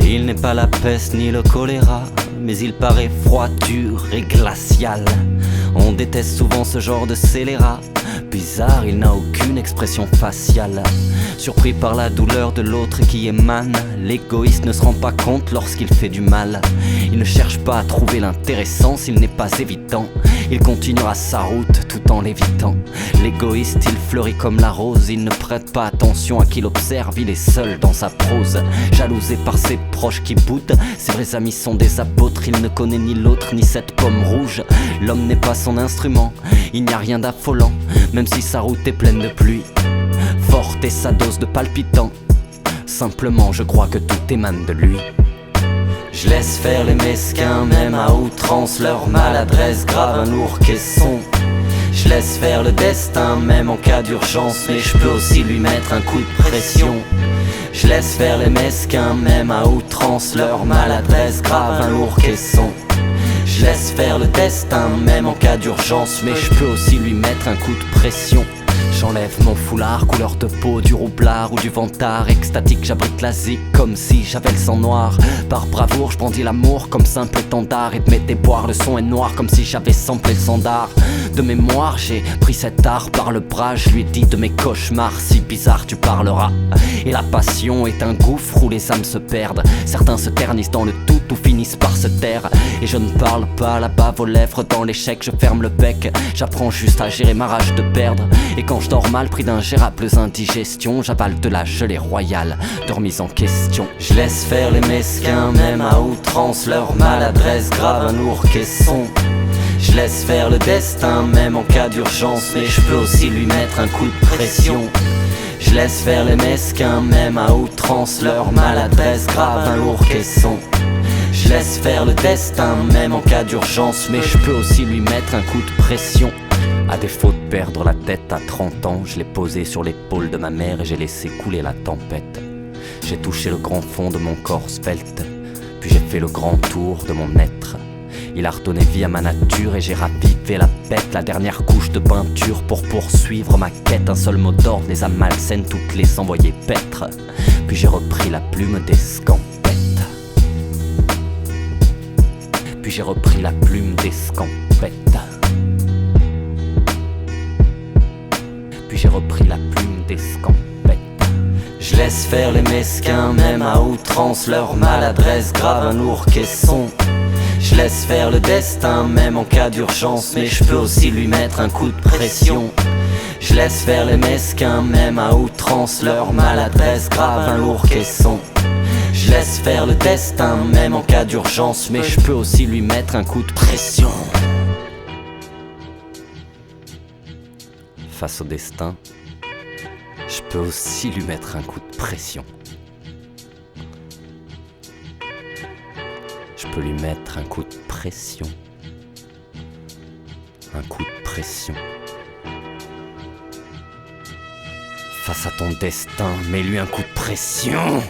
Il n'est pas la peste ni le choléra, mais il paraît froid, dur et glacial. On déteste souvent ce genre de scélérat. Bizarre, il n'a aucune expression faciale. Surpris par la douleur de l'autre qui émane, l'égoïste ne se rend pas compte lorsqu'il fait du mal. Il ne cherche pas à trouver l'intéressant s'il n'est pas évident. Il continuera sa route tout en l'évitant. L'égoïste, il fleurit comme la rose. Il ne prête pas attention à qui l'observe. Il est seul dans sa prose, jalousé par ses proches qui boudent. Ses vrais amis sont des apôtres. Il ne connaît ni l'autre ni cette pomme rouge. L'homme n'est pas son instrument. Il n'y a rien d'affolant, même si sa route est pleine de pluie. Forte est sa dose de palpitant. Simplement je crois que tout émane de lui. Je laisse faire les mesquins, même à outrance. Leur maladresse grave un lourd caisson. Je laisse faire le destin, même en cas d'urgence. Mais je peux aussi lui mettre un coup de pression. Je laisse faire les mesquins, même à outrance. Leur maladresse grave un lourd caisson. Je laisse faire le destin, même en cas d'urgence. Mais je peux aussi lui mettre un coup de pression. J'enlève mon foulard, couleur de peau, du roublard ou du ventard. Extatique, j'abrite la zik comme si j'avais le sang noir. Par bravoure, je brandis l'amour comme simple étendard. Et de mes déboires, le son est noir comme si j'avais samplé le sandar. De mémoire, j'ai pris cet art par le bras. Je lui ai dit de mes cauchemars, si bizarre tu parleras. Et la passion est un gouffre où les âmes se perdent. Certains se ternissent dans le tout ou finissent par se taire. Et je ne parle pas là-bas vos lèvres dans l'échec. Je ferme le bec, j'apprends juste à gérer ma rage de perdre. Et quand je dors mal, pris d'ingérables indigestions, j'avale de la gelée royale de remise en question. Je laisse faire les mesquins, même à outrance. Leur maladresse grave un lourd caisson. Je laisse faire le destin, même en cas d'urgence. Mais je peux aussi lui mettre un coup de pression. Je laisse faire les mesquins, même à outrance. Leur maladresse grave un lourd caisson. Je laisse faire le destin, même en cas d'urgence. Mais je peux aussi lui mettre un coup de pression. À défaut de perdre la tête à 30 ans, je l'ai posé sur l'épaule de ma mère et j'ai laissé couler la tempête. J'ai touché le grand fond de mon corps svelte, puis j'ai fait le grand tour de mon être. Il a redonné vie à ma nature et j'ai ravivé la bête, la dernière couche de peinture pour poursuivre ma quête. Un seul mot d'ordre les a malsaines, toutes les envoyées paître. Puis j'ai repris la plume des scampettes. Puis j'ai repris la plume des scampettes. Puis j'ai repris la plume des scampettes. Je laisse faire les mesquins, même à outrance. Leur maladresse grave un lourd caisson. Je laisse faire le destin, même en cas d'urgence. Mais je peux aussi lui mettre un coup de pression. Je laisse faire les mesquins, même à outrance. Leur maladresse grave un lourd caisson. Je laisse faire le destin, même en cas d'urgence. Mais je peux aussi lui mettre un coup de pression. Face au destin, je peux aussi lui mettre un coup de pression. Je peux lui mettre un coup de pression. Un coup de pression. Face à ton destin, mets-lui un coup de pression.